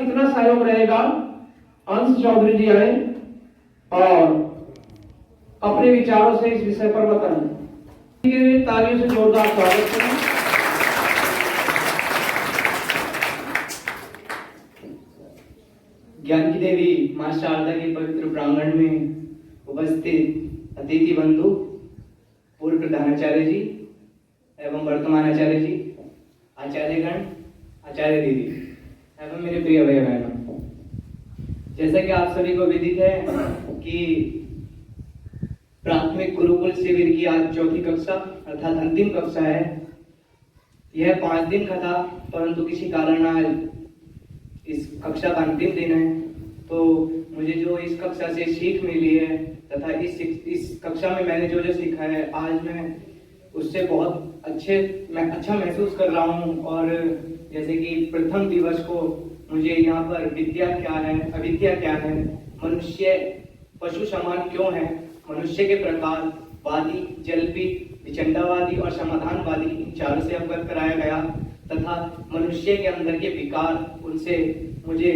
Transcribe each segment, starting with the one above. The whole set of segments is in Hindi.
कितना सहयोग रहेगा। अंश चौधरी जी आए और अपने विचारों से इस विषय पर बताएं। तालियों से जोरदार स्वागत करें। ज्ञान की देवी मां शारदा के पवित्र प्रांगण में उपस्थित अतिथि बंधु, पूर्व प्रधानाचार्य जी एवं वर्तमान आचार्य जी, आचार्यगण, आचार्य दीदी एवं मेरे प्रिय भैया बहनों, जैसा कि आप सभी को विदित है कि प्राथमिक गुरुकुल शिविर की आज चौथी कक्षा अर्थात अंतिम कक्षा है। यह 5 दिन का था, परंतु किसी कारण आज इस कक्षा का अंतिम दिन है। तो मुझे जो इस कक्षा से सीख मिली है तथा इस कक्षा में मैंने जो जो सीखा है, आज मैं उससे बहुत अच्छा महसूस कर रहा हूँ। और जैसे कि प्रथम दिवस को मुझे यहाँ पर विद्या क्या है, अविद्या क्या है, मनुष्य पशु समान क्यों है, मनुष्य के प्रकार, वादी, जल्पी, विचंडावादी और समाधानवादी, इन चारों से अवगत कराया गया तथा मनुष्य के अंदर के विकार, उनसे मुझे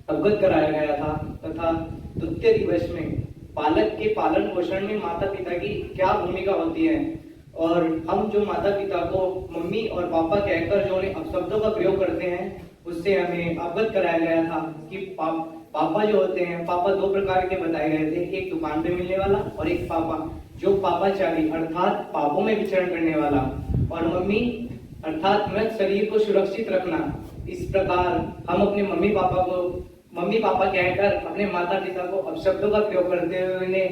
अवगत कराया गया था। तथा द्वितीय दिवस में बालक के पालन पोषण में माता पिता की क्या भूमिका होती है और हम जो माता पिता को मम्मी और पापा कहकर जो उन्हें अपशब्दों का प्रयोग करते हैं, उससे हमें अवगत कराया गया था कि पापा जो होते हैं, पापा 2 प्रकार के बताए गए थे, एक दुकान पे मिलने वाला और एक पापा जो पापाचारी अर्थात पापों में विचरण करने वाला, और मम्मी अर्थात मृत शरीर को सुरक्षित रखना। इस प्रकार हम अपने मम्मी पापा कहकर अपने माता पिता को अपशब्दों का प्रयोग करते हुए उन्हें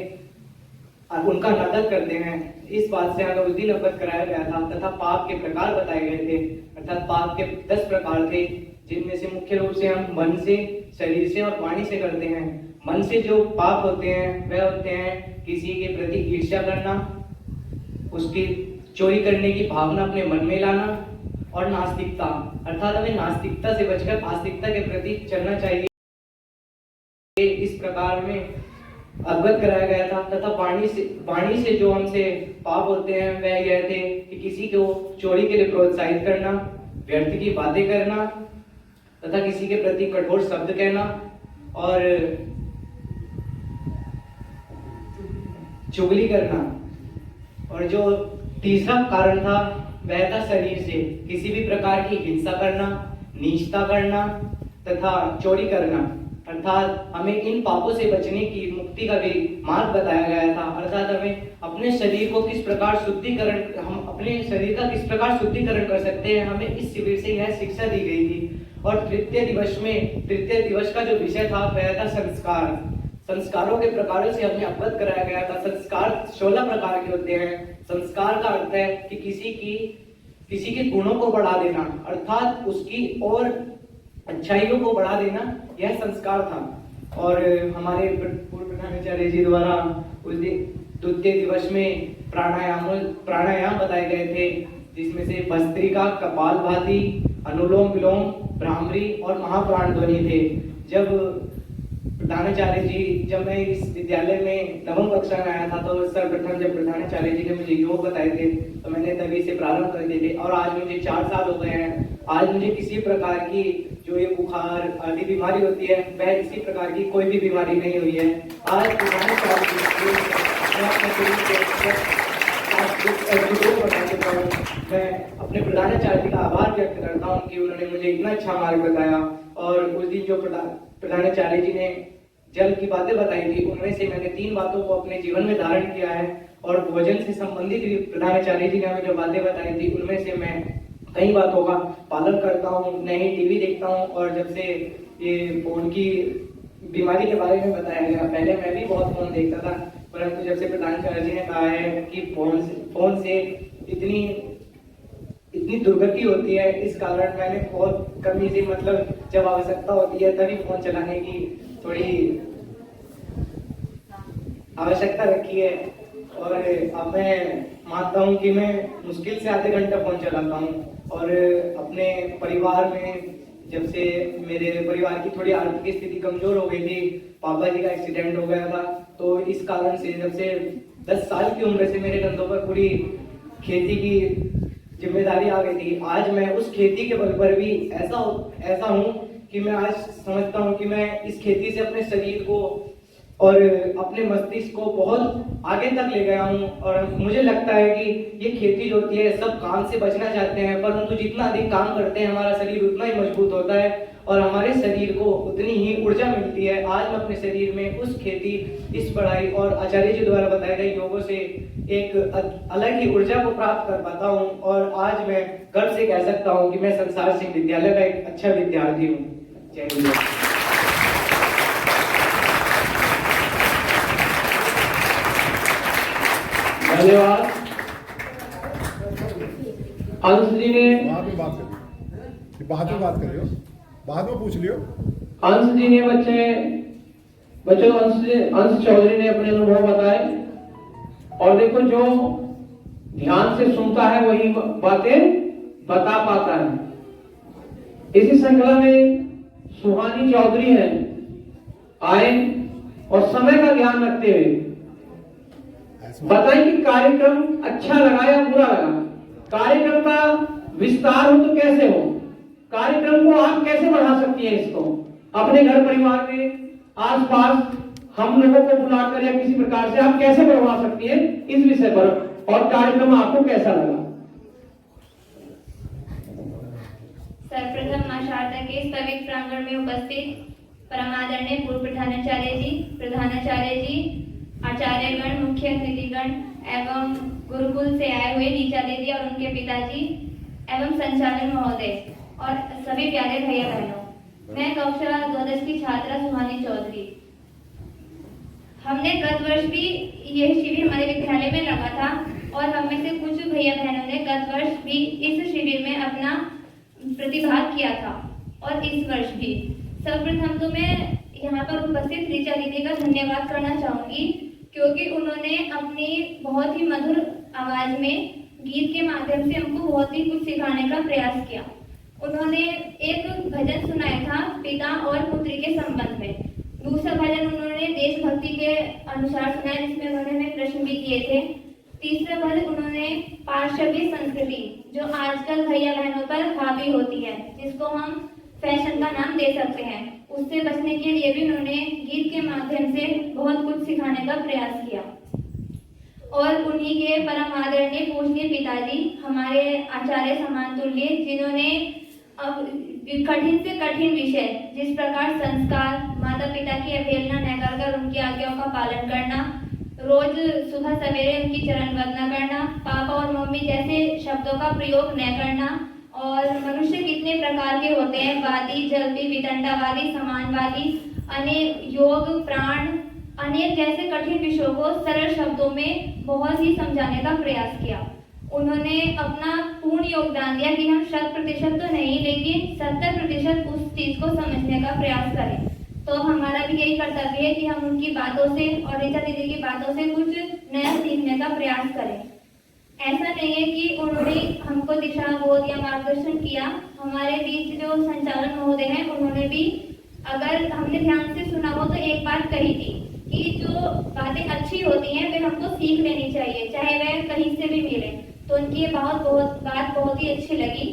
उनका नाटक करते हैं। इस बात से हमें उस दिन अवगत कराया गया था तथा पाप के प्रकार बताए गए थे, अर्थात पाप के 10 प्रकार थे, जिनमें से मुख्य रूप से हम मन से, शरीर से और वाणी से करते हैं। मन से जो पाप होते हैं वह होते हैं किसी के प्रति ईर्ष्या करना, उसकी चोरी करने की भावना अपने मन में लाना, और नास्तिकता अर्थात हमें नास्तिकता से बचकर आस्तिकता के प्रति चलना चाहिए। इस प्रकार में अवगत कराया गया था। तथा वाणी से जो हमसे पाप होते हैं वह यह थे कि किसी को चोरी के लिए प्रोत्साहित करना, व्यर्थ की बातें करना तथा किसी के प्रति कठोर शब्द कहना और चुगली करना। और जो तीसरा कारण था वह था शरीर से किसी भी प्रकार की हिंसा करना, नीचता करना तथा चोरी करना, अर्थात हमें इन पापों से बचने की मुक्ति का भी मार्ग बताया गया था। अर्थात हमें अपने शरीर को किस प्रकार हम अपने शरीर का किस प्रकार शुद्धिकरण कर सकते हैं, हमें इस शिविर से यह शिक्षा दी गई थी। और तृतीय दिवस का जो विषय था वह था संस्कार। संस्कारों के प्रकारों से हमें अवगत कराया गया था। संस्कार 16 प्रकार के होते हैं। संस्कार का अर्थ है कि किसी के गुणों को बढ़ा देना, अर्थात उसकी और अच्छाइयों को बढ़ा देना, यह संस्कार था। और हमारे पूर्व प्रधानाचार्य जी द्वारा उस दिन द्वितीय दिवस में प्राणायाम बताए गए थे, जिसमें से भस्त्रिका, कपालभाति, अनुलोम विलोम, भ्रामरी और महाप्राण ध्वनि थे। जब मैं इस विद्यालय में नवम कक्षा में आया था तो सर्वप्रथम जब प्रधानाचार्य जी ने मुझे योग बताए थे तो मैंने तभी से प्रारंभ कर दिए थे और आज मुझे 4 साल हो गए हैं। आज मुझे किसी प्रकार की जो ये बुखार आदि बीमारी होती है वह किसी प्रकार की कोई भी बीमारी नहीं हुई है। आज प्रधानाचार्य जी मैं अपने प्रधानाचार्य का आभार व्यक्त करता हूँ कि उन्होंने मुझे इतना अच्छा मार्ग बताया। और उस दिन जो प्रधानाचार्य जी ने जल की बातें बताई थी, उनमें से मैंने 3 बातों को अपने जीवन में धारण किया है। और भोजन से संबंधित भी प्रधानाचार्य जी ने हमें जो बातें बताई थी उनमें से मैं कई बातों का पालन करता हूँ। नहीं टीवी देखता हूँ, और जब से ये फोन की बीमारी के बारे में बताया गया, पहले मैं भी बहुत फोन देखता था, परंतु जब से प्रधानाचार्य जी ने कहा है कि फोन से इतनी दुर्गति होती है, इस कारण मैंने बहुत कमी से, मतलब जब आवश्यकता होती है तभी फोन चलाने की थोड़ी आवश्यकता रखी है। और अब मैं मानता हूँ कि मैं मुश्किल से आधे घंटा फोन चलाता हूँ। और अपने परिवार में जब से मेरे परिवार की थोड़ी आर्थिक स्थिति कमजोर हो गई थी, पापा जी का एक्सीडेंट हो गया था, तो इस कारण से जब से 10 साल की उम्र से मेरे कंधों पर पूरी खेती की जिम्मेदारी आ गई थी। आज मैं उस खेती के बल पर भी ऐसा हूँ कि मैं आज समझता हूँ कि मैं इस खेती से अपने शरीर को और अपने मस्तिष्क को बहुत आगे तक ले गया हूँ। और मुझे लगता है कि ये खेती जो होती है, सब काम से बचना चाहते हैं, परंतु जितना अधिक काम करते हैं हमारा शरीर उतना ही मजबूत होता है और हमारे शरीर को उतनी ही ऊर्जा मिलती है। आज मैं अपने शरीर में उस खेती, इस पढ़ाई और आचार्य जी द्वारा बताए गए योगों से एक अलग ही ऊर्जा को प्राप्त कर पाता हूँ। और आज मैं गर्व से कह सकता हूँ कि मैं संसार सिंह विद्यालय का एक अच्छा विद्यार्थी हूँ। जय हिंद। धन्यवाद। अंश जी ने बाद में बात करिए, बाद में बात करियो, बाद में पूछ लियो। अंश जी ने बच्चों अंश चौधरी ने अपने अनुभव बताए। और देखो, जो ध्यान से सुनता है वही बातें बता पाता है। इसी श्रृंखला में सुहानी चौधरी हैं, आए और समय का ध्यान रखते हुए बताएं कि कार्यक्रम अच्छा लगा या बुरा लगा, कार्यक्रम का विस्तार हो तो कैसे हो, कार्यक्रम को आप कैसे बढ़ा सकती हैं, इसको अपने घर परिवार में आसपास हम लोगों को बुलाकर या किसी प्रकार से आप कैसे बढ़वा सकती हैं इस विषय पर, और कार्यक्रम आपको कैसा लगा। सर्वप्रथम मां शारदा के इस पवित्र प्रांगण में उपस्थित परमादरणीय पूर्व प्रधानाचार्य जी, प्रधानाचार्य जी, आचार्यगण, मुख्य अतिथिगण एवं गुरुकुल से आए हुए नीचा दीदी और उनके पिताजी एवं संचालक महोदय और सभी प्यारे भैया बहनों, मैं कक्षा द्वादश की छात्रा सुहानी चौधरी। हमने गत वर्ष भी यह शिविर हमारे विद्यालय में लगा था और हम में से कुछ भैया बहनों ने गत वर्ष भी इस शिविर में अपना प्रतिभाग किया था और इस वर्ष भी। सर्वप्रथम तो मैं यहाँ पर उपस्थित ऋचा दीदी का धन्यवाद करना चाहूंगी, क्योंकि उन्होंने अपनी बहुत ही मधुर आवाज में गीत के माध्यम से हमको बहुत ही कुछ सिखाने का प्रयास किया। उन्होंने एक भजन सुनाया था पिता और पुत्री के संबंध में, दूसरा भजन उन्होंने देशभक्ति के अनुसार सुनाया जिसमें उन्होंने हमें प्रश्न भी किए थे, तीसरा भजन उन्होंने पाश्चात्य संस्कृति जो आजकल भैया बहनों पर हावी होती है, जिसको हम फैशन का नाम दे सकते हैं, उससे बचने के लिए भी उन्होंने गीत के माध्यम से बहुत कुछ सिखाने का प्रयास किया। और उन्हीं के परम आदरणीय पूजनीय पिताजी, हमारे आचार्य समान तुल्य, जिन्होंने कठिन से कठिन विषय, जिस प्रकार संस्कार, माता पिता की अवहेलना न कर उनकी आज्ञाओं का पालन करना, रोज सुबह सवेरे उनकी चरण वंदना करना, पापा और मम्मी जैसे शब्दों का प्रयोग न करना, और मनुष्य कितने प्रकार के होते हैं, वादी, जल्दी, वितंडावादी, समानवादी, अनेक योग, प्राण, अनेक जैसे कठिन विषयों को सरल शब्दों में बहुत ही समझाने का प्रयास किया। उन्होंने अपना पूर्ण योगदान दिया कि हम 100% तो नहीं लेकिन 70% उस चीज को समझने का प्रयास करें। तो हमारा भी यही कर्तव्य है कि हम उनकी बातों से और ऋचा दीदी की बातों से कुछ नया सीखने का प्रयास करें। ऐसा नहीं है कि उन्होंने हमको दिशा बोध या मार्गदर्शन किया, हमारे बीच जो संचालन महोदय हैं उन्होंने भी, अगर हमने ध्यान से सुना हो तो एक बात कही थी कि जो बातें अच्छी होती हैं वे हमको सीख लेनी चाहिए, चाहे वह कहीं से भी मिले। तो उनकी ये बात बहुत ही अच्छी लगी।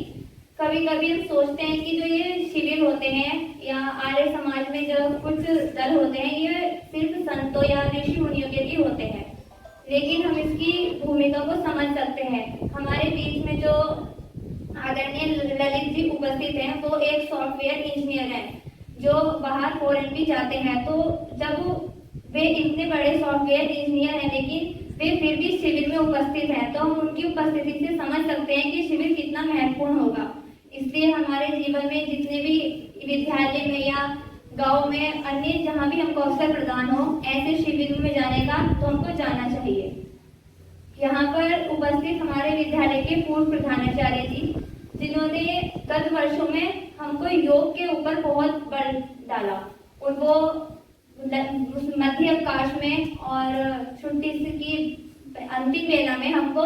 कभी कभी हम सोचते हैं कि जो ये शिविर होते हैं या आर्य समाज में जो कुछ दल होते हैं ये सिर्फ संतों या ऋषि मुनियों के लिए होते हैं, लेकिन हम इसकी भूमिका को समझ सकते हैं। हमारे बीच में जो आदरणीय ललित जी उपस्थित हैं वो एक सॉफ्टवेयर इंजीनियर हैं जो बाहर फॉरेन भी जाते हैं। तो जब वे इतने बड़े सॉफ्टवेयर इंजीनियर हैं लेकिन वे फिर भी शिविर में उपस्थित हैं, तो हम उनकी उपस्थिति से समझ सकते हैं कि शिविर कितना महत्वपूर्ण होगा। इसलिए हमारे जीवन में जितने भी विद्यालय में या गांव में अन्य जहां भी हमको अवसर प्रदान हो ऐसे शिविरों में जाने का, तो हमको जाना चाहिए। यहाँ पर उपस्थित हमारे विद्यालय के पूर्व प्रधानाचार्य जी, जिन्होंने गत वर्षों में हमको योग के ऊपर बहुत बल डाला, और वो मध्य अवकाश में और छुट्टी की अंतिम वेला में हमको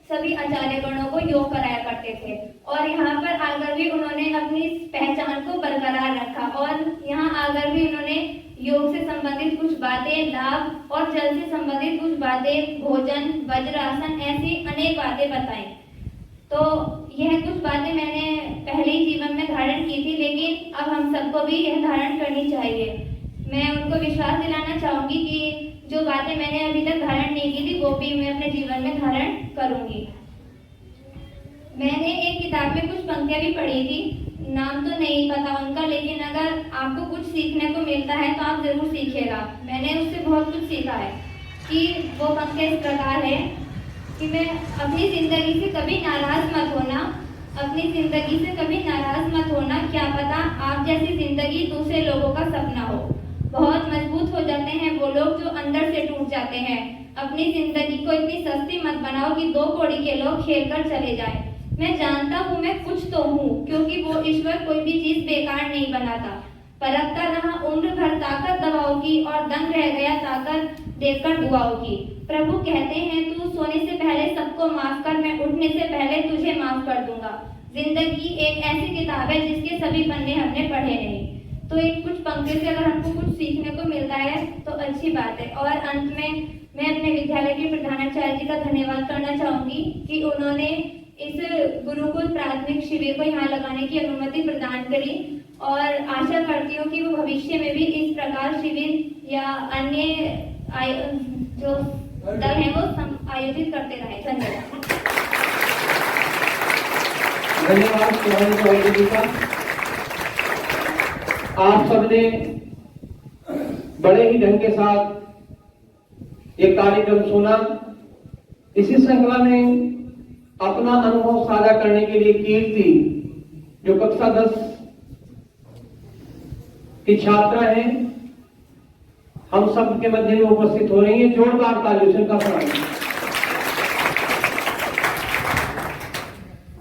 सभी आचार्यगणों को योग कराया करते थे। और यहाँ पर आकर भी उन्होंने अपनी पहचान को बरकरार रखा और यहाँ आकर भी उन्होंने योग से संबंधित कुछ बातें, लाभ और जल से संबंधित कुछ बातें, भोजन, वज्रासन, ऐसी अनेक बातें बताई। तो यह कुछ बातें मैंने पहले ही जीवन में धारण की थी, लेकिन अब हम सबको भी यह धारण करनी चाहिए। मैं उनको विश्वास दिलाना चाहूँगी कि जो बातें मैंने अभी तक धारण नहीं की थी वो भी मैं अपने जीवन में धारण करूँगी। मैंने एक किताब में कुछ पंक्तियाँ भी पढ़ी थी, नाम तो नहीं पता उनका, लेकिन अगर आपको कुछ सीखने को मिलता है तो आप जरूर सीखिएगा। मैंने उससे बहुत कुछ सीखा है कि वो पंक्तियाँ इस प्रकार है कि मैं अपनी ज़िंदगी से कभी नाराज़ मत होना, अपनी ज़िंदगी से कभी नाराज़ मत होना, क्या पता आप जैसी ज़िंदगी दूसरे लोगों का सपना हो। बहुत मजबूत हो जाते हैं वो लोग जो अंदर से टूट जाते हैं। अपनी ज़िंदगी को इतनी सस्ती मत बनाओ कि 2 कौड़ी के लोग खेल कर चले जाएं। मैं जानता हूँ मैं कुछ तो हूँ, क्योंकि वो ईश्वर कोई भी चीज़ बेकार नहीं बनाता। परखता रहा उम्र भर ताकत दवाओं की, और दंग रह गया ताकत देखकर दुआओं की। प्रभु कहते हैं तू सोने से पहले सबको माफ कर, मैं उठने से पहले तुझे माफ कर दूंगा। जिंदगी एक ऐसी किताब है जिसके सभी पन्ने हमने पढ़े नहीं। तो इन कुछ पंक्तियों से अगर हमको कुछ सीखने को मिलता है तो अच्छी बात है। और अंत में मैं अपने विद्यालय के प्रधानाचार्य जी का धन्यवाद करना चाहूंगी कि उन्होंने इस गुरुकुल प्राथमिक शिविर को यहाँ लगाने की अनुमति प्रदान करी, और आशा करती हूँ कि वो भविष्य में भी इस प्रकार शिविर या अन्य जो दल है वो आयोजित करते रहे। धन्यवाद। धन्यवाद सुभाष चौधरी जी का। आप सबने बड़े ही ढंग के साथ ये कार्यक्रम सुना। इसी श्रृंखला में अपना अनुभव साझा करने के लिए कीर्ति, जो कक्षा 10 की छात्रा हैं, हम सब के मध्य में उपस्थित हो रही है। जोरदार तालियों से उनका स्वागत।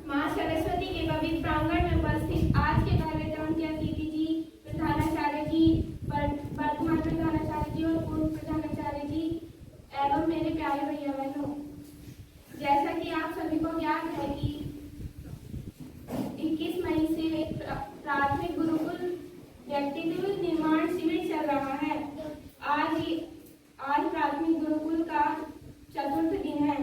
मां सरस्वती के पवित्र प्रांगण में उपस्थित आज के कार्यक्रम के अतिथि जी, प्रधानाचार्य जी, वर्तमान प्रधानाचार्य जी और पूर्व प्रधानाचार्य जी एवं मेरे प्यारे भैया बहनों, जैसा कि आप सभी को ज्ञात है कि 21 मई से प्राथमिक गुरुकुल व्यक्तित्व निर्माण शिविर चल रहा है। आज प्राथमिक गुरुकुल का 4th दिन है।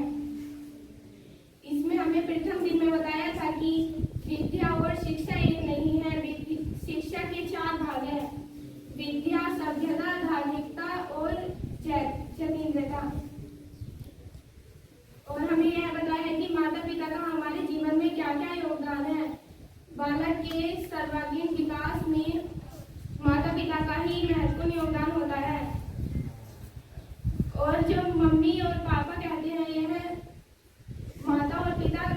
इसमें हमें प्रथम दिन में बताया था कि विद्या और शिक्षा एक नहीं है। शिक्षा के 4 भाग हैं: विद्या, सभ्यता, धार्मिकता और जतीन्द्रता। और हमें यह बताया है कि माता पिता का हमारे जीवन में क्या क्या योगदान है। बालक के सर्वांगीण विकास में माता पिता का ही महत्वपूर्ण योगदान होता है। और जो मम्मी और पापा कहते हैं, यह माता और पिता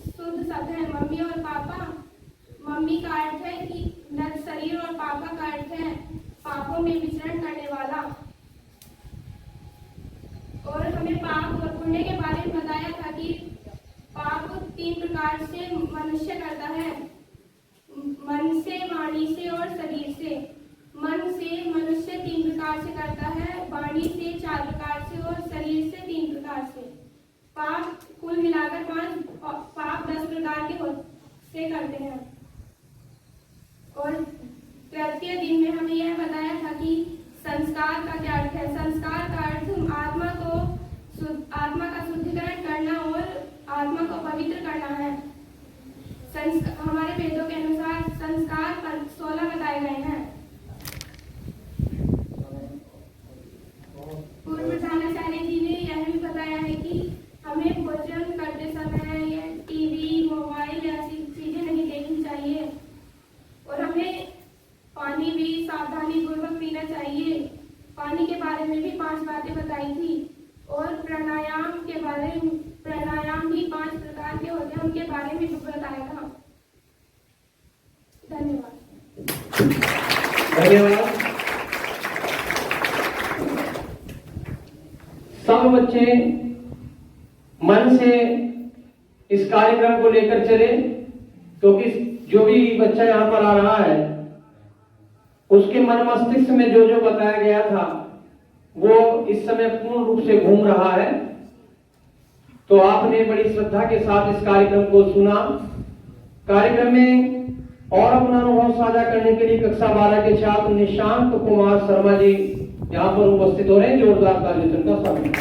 शुद्ध शब्द है। मम्मी और पापा, मम्मी का अर्थ है कि नर शरीर, और पापा का अर्थ है पापों में विचरण करने वाला। और हमें पाप और पुण्य के बारे में बताया था कि पाप 3 प्रकार से मनुष्य करता है: मन से, वाणी से और शरीर से। मन से मनुष्य 3 प्रकार से करता है, वाणी से 4 प्रकार से और शरीर से 3 प्रकार से। पाप कुल मिलाकर 5 पाप 10 प्रकार के से करते हैं। और तृतीय दिन में हमें यह बताया था कि संस्कार का क्या अर्थ है। संस्कार का अर्थ आत्मा का शुद्धिकरण करना और आत्मा को पवित्र करना है। हमारे वेदों के अनुसार संस्कार पर 16 बताए गए हैं। पूर्व प्रधानाचार्य जी ने यह भी बताया है कि हमें भोजन करते समय या टीवी, मोबाइल ऐसी चीजें नहीं देखनी चाहिए। और हमें पानी भी सावधानी पूर्वक पीना चाहिए। पानी के बारे में भी 5 बातें बताई थी। और प्राणायाम भी 5 प्रकार के होते हैं, उनके बारे में भी बताया था। धन्यवाद। धन्यवाद। सब बच्चे मन से इस कार्यक्रम को लेकर चले, क्योंकि जो भी बच्चा यहाँ पर आ रहा है उसके मन मस्तिष्क में जो जो बताया गया था वो इस समय पूर्ण रूप से घूम रहा है। तो आपने बड़ी श्रद्धा के साथ इस कार्यक्रम को सुना। कार्यक्रम में और अपना अनुभव साझा करने के लिए कक्षा 12 के छात्र निशांत कुमार शर्मा जी यहाँ पर उपस्थित हो रहे हैं। जोरदार तालियों से उनका स्वागत।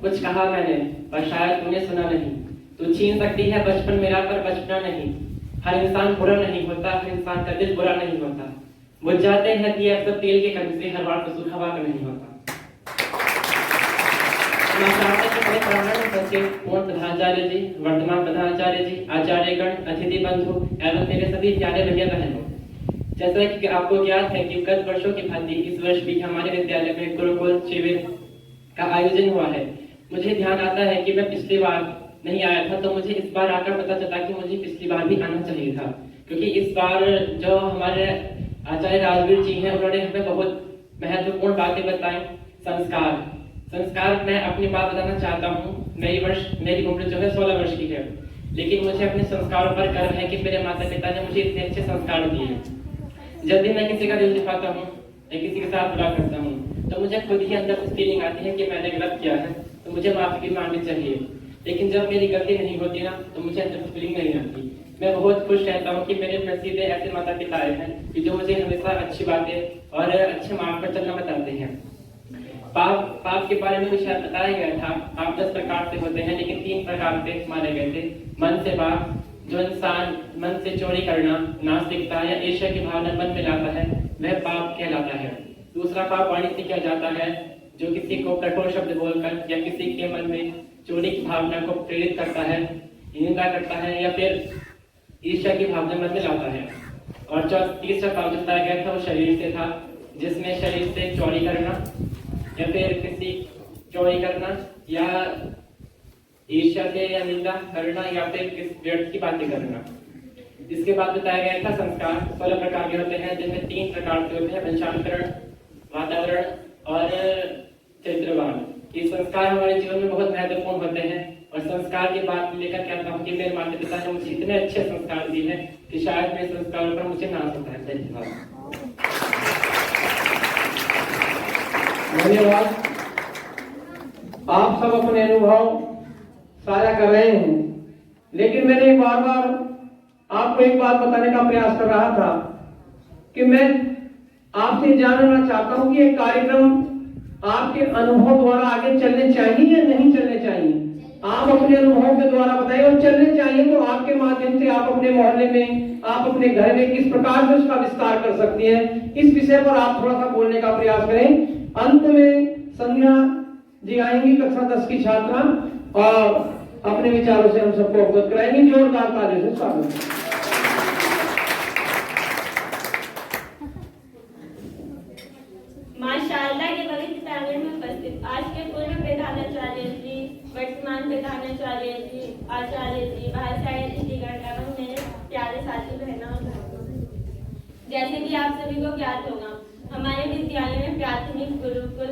कुछ कहा मैंने पर शायद तूने सुना नहीं। तू छीन सकती है बचपन मेरा पर बचपना नहीं। हर इंसान बुरा नहीं होता, हर इंसान का दिल बुरा नहीं होता। बुझ जाते हैं दिए अक्सर तेल के कण से, हर बार कसूर हवा का नहीं होता। पूर्ण प्रधानाचार्य जी, वर्तमान प्रधानाचार्य जी, आचार्यगण, अतिथि बंधु एवं मेरे सभी प्यारे भैया बहनों, जैसा कि आपको ज्ञात है कि गत वर्षों की भांति इस वर्ष भी हमारे विद्यालय में गुरुकुल शिविर का आयोजन हुआ है। मुझे ध्यान आता है कि मैं पिछली बार नहीं आया था, तो मुझे इस बार आकर पता चला कि मुझे पिछली बार भी आना चाहिए था, क्योंकि इस बार जो हमारे आचार्य राजवीर जी हैं उन्होंने हमें बहुत महत्वपूर्ण बातें बताई। संस्कार मैं अपनी बात बताना चाहता हूँ। मेरी उम्र जो है 16 वर्ष की है, लेकिन मुझे अपने संस्कारों पर गर्व है कि मेरे माता पिता ने मुझे इतने अच्छे संस्कार दिए। जब भी मैं किसी का दिल दुखाता हूँ या किसी के साथ बुरा करता हूँ तो मुझे खुद ही अंदर उस फीलिंग आती है कि मैंने गलत किया है, तो मुझे माफी भी मांगनी चाहिए। लेकिन जब मेरी गलती नहीं होती ना, तो मुझे अंदर फीलिंग नहीं आती। मैं बहुत खुश रहता हूँ कि मेरे नसीब ऐसे माता पिता आए हैं कि जो मुझे हमेशा अच्छी बातें और अच्छे मार्ग पर चलना बताते हैं। पाप के बारे में भी शायद बताया गया था। पाप 10 प्रकार से होते हैं, लेकिन 3 प्रकार से माने गए थे। मन से पाप, जो इंसान मन से चोरी करना, नास्तिकता या ईर्ष्या की भावना मन में लाता है, वह पाप कहलाता है। दूसरा पाप वाणी से किया जाता है, जो किसी को कठोर शब्द बोलकर या किसी के मन में चोरी की भावना को प्रेरित करता है, निंदा करता है या फिर ईर्ष्या की भावना मन में लाता है। और तीसरा पाप जो बताया गया था वो शरीर से था, जिसमें शरीर से चोरी करना या फिर किसी चोरी करना या ईर्ष्या से या निंदा करना या फिर किसी व्यर्थ की बातें करना। इसके बाद बताया गया था संस्कार 16 प्रकार के होते हैं, जिनमें 3 प्रकार के होते हैं, वंशानुकरण, वातावरण और चरित्रवान। ये संस्कार हमारे जीवन में बहुत महत्वपूर्ण होते हैं। और संस्कार की बात लेकर कहता हूँ कि मेरे माता पिता ने मुझे इतने अच्छे संस्कार दिए हैं कि शायद मेरे संस्कारों पर मुझे नाज होता है। धन्यवाद। आप सब अपने अनुभव साझा कर रहे हैं, लेकिन मैंने बार बार आपको एक बात बताने का प्रयास कर रहा था कि मैं आपसे जानना चाहता हूं कि ये कार्यक्रम आपके अनुभव द्वारा आगे चलने चाहिए या नहीं चलने चाहिए। आप अपने अनुभव के द्वारा बताइए, और चलने चाहिए तो आपके माध्यम से आप अपने मोहल्ले में, आप अपने घर में किस प्रकार से उसका विस्तार कर सकती हैं, इस विषय पर आप थोड़ा सा बोलने का प्रयास करें। अंत में संध्या जी आएंगी, कक्षा 10 की छात्रा, और अपने विचारों से हम सबको अवगत कराएंगे। जोरदार तालियों से स्वागत। मां शारदा के पवित्र प्रांगण में उपस्थित आज के पूर्व प्रधानाचार्य जी, वर्तमान प्रधानाचार्य जी, आचार्य जी, महाचार्य जी एवं मेरे प्यारे साथी बहनों और भाइयों, जैसे कि आप सभी को ज्ञात होगा, हमारे विद्यालय में प्राथमिक गुरुकुल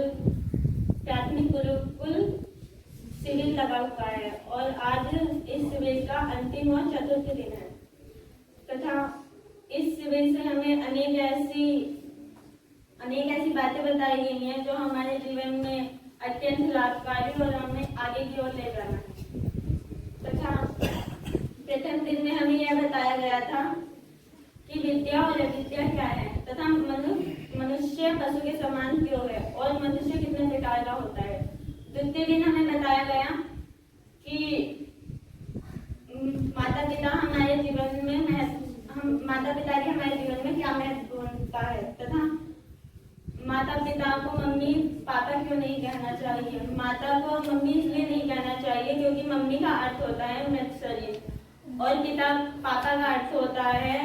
शिविर लगा हुआ है और आज इस शिविर का अंतिम और चतुर्थ दिन है तथा इस शिविर से हमें अनेक ऐसी बातें बताई गई हैं जो हमारे जीवन में अत्यंत लाभकारी और हमें आगे की ओर ले जाना है। तथा प्रथम दिन में हमें यह बताया गया था कि विद्या और अविद्या क्या है तथा मनुष्य पशु के समान क्यों है और मनुष्य कितने प्रकार का होता है। द्वितीय दिन हमें बताया गया कि माता पिता की हमारे जीवन में क्या महत्वपूर्णता है तथा माता पिता को मम्मी पापा क्यों नहीं कहना चाहिए। माता को मम्मी इसलिए नहीं कहना चाहिए क्योंकि मम्मी का अर्थ होता है मृत शरीर और पिता पापा का अर्थ होता है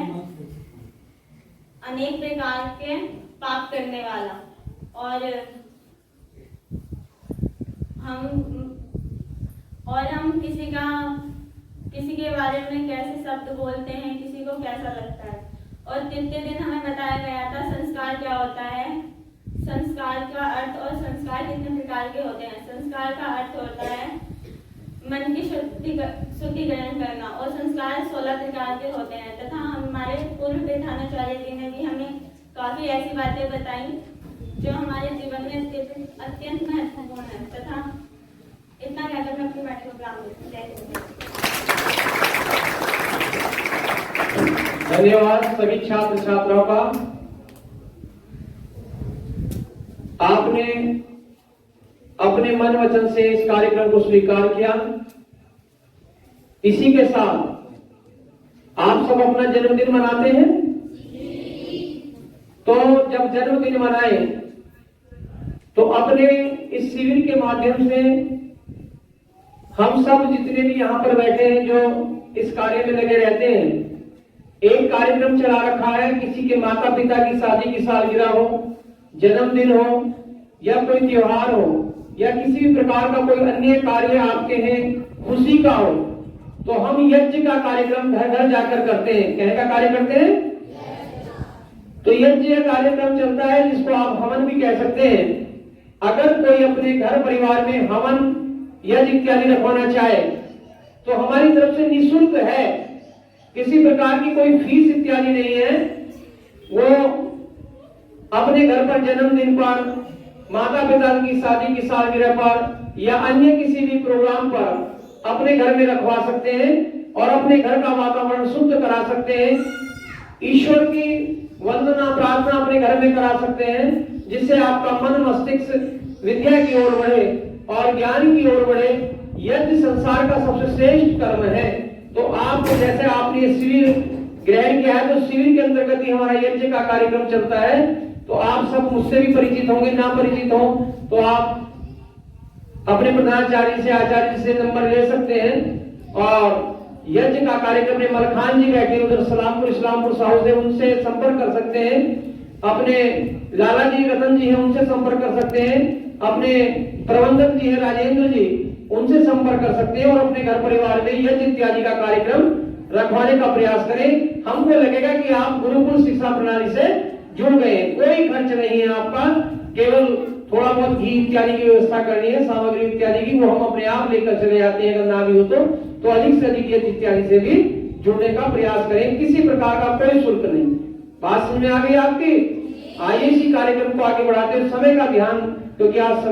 अनेक प्रकार के पाप करने वाला। और हम किसी के बारे में कैसे शब्द बोलते हैं, किसी को कैसा लगता है। और तृतीय दिन हमें बताया गया था संस्कार क्या होता है, संस्कार का अर्थ और संस्कार कितने प्रकार के होते हैं। संस्कार का अर्थ होता है मन की शुद्धिकरण करना और संस्कार 16 प्रकार के होते हैं तथा हमारे पूर्व प्रधानाचार्य जी ने भी हमें काफी ऐसी बातें बताई जो हमारे जीवन में अत्यंत महत्वपूर्ण है तथा इतना कहकर मैं अपनी बात को विराम देती हूं। धन्यवाद सभी छात्र छात्राओं का। आपने अपने मन वचन से इस कार्यक्रम को स्वीकार किया। इसी के साथ आप सब अपना जन्मदिन मनाते हैं। तो जब जन्मदिन मनाए तो अपने इस शिविर के माध्यम से हम सब जितने भी यहाँ पर बैठे हैं जो इस कार्य में लगे रहते हैं, एक कार्यक्रम चला रखा है। किसी के माता पिता की शादी की सालगिरह हो, जन्मदिन हो या कोई त्योहार हो या किसी भी प्रकार का कोई अन्य कार्य आपके हैं खुशी का हो, तो हम यज्ञ का कार्यक्रम घर घर जाकर करते हैं। कहने का कार्य करते हैं। तो यज्ञ कार्यक्रम चलता है जिसको आप हवन भी कह सकते हैं। अगर कोई अपने घर परिवार में हवन यज्ञ इत्यादि रखवाना चाहे तो हमारी तरफ से निःशुल्क है, किसी प्रकार की कोई फीस इत्यादि नहीं है। वो अपने घर पर जन्मदिन पर, माता पिता की शादी की सालगिरह पर या अन्य किसी भी प्रोग्राम पर अपने घर में रखवा सकते हैं और अपने घर का वातावरण शुद्ध करा सकते हैं। ईश्वर की वंदना प्रार्थना अपने घर में करा सकते हैं, जिससे आपका मन मस्तिष्क विद्या की ओर बढ़े और ज्ञान की ओर बढ़े। यज्ञ संसार का सबसे श्रेष्ठ कर्म है। तो आप जैसे आपने शिविर ग्रहण किया है, तो शिविर के अंतर्गत ही हमारा यज्ञ का कार्यक्रम चलता है। तो आप सब मुझसे भी परिचित होंगे, ना परिचित हो तो आप अपने प्रधानाचार्य से, आचार्य से नंबर ले सकते हैं। और यज्ञ का कार्यक्रम में मलखान जी बैठे उधर सलामपुर इस्लामपुर साउथ है, उनसे संपर्क कर सकते हैं। अपने लाला जी रतन जी हैं, उनसे संपर्क कर सकते हैं। अपने प्रबंधक जी हैं राजेंद्र जी, उनसे संपर्क कर सकते हैं और अपने घर परिवार में यज्ञ इत्यादि का कार्यक्रम रखवाने का प्रयास करें। हमको लगेगा कि आप गुरुकुल शिक्षा प्रणाली से जुड़ गए। कोई खर्च नहीं है आपका, केवल थोड़ा बहुत घी इत्यादि की व्यवस्था करनी है, सामग्री इत्यादि की, वो हम अपने आप लेकर चले जाते हैं। अगर ना भी हो तो अधिक से अधिक यज्ञ इत्यादि से भी जुड़ने का प्रयास करें। किसी प्रकार का कोई शुल्क नहीं। बात समझ में आ गई आपकी? आइए इसी कार्यक्रम को आगे बढ़ाते हैं। समय का ध्यान, क्योंकि आज समय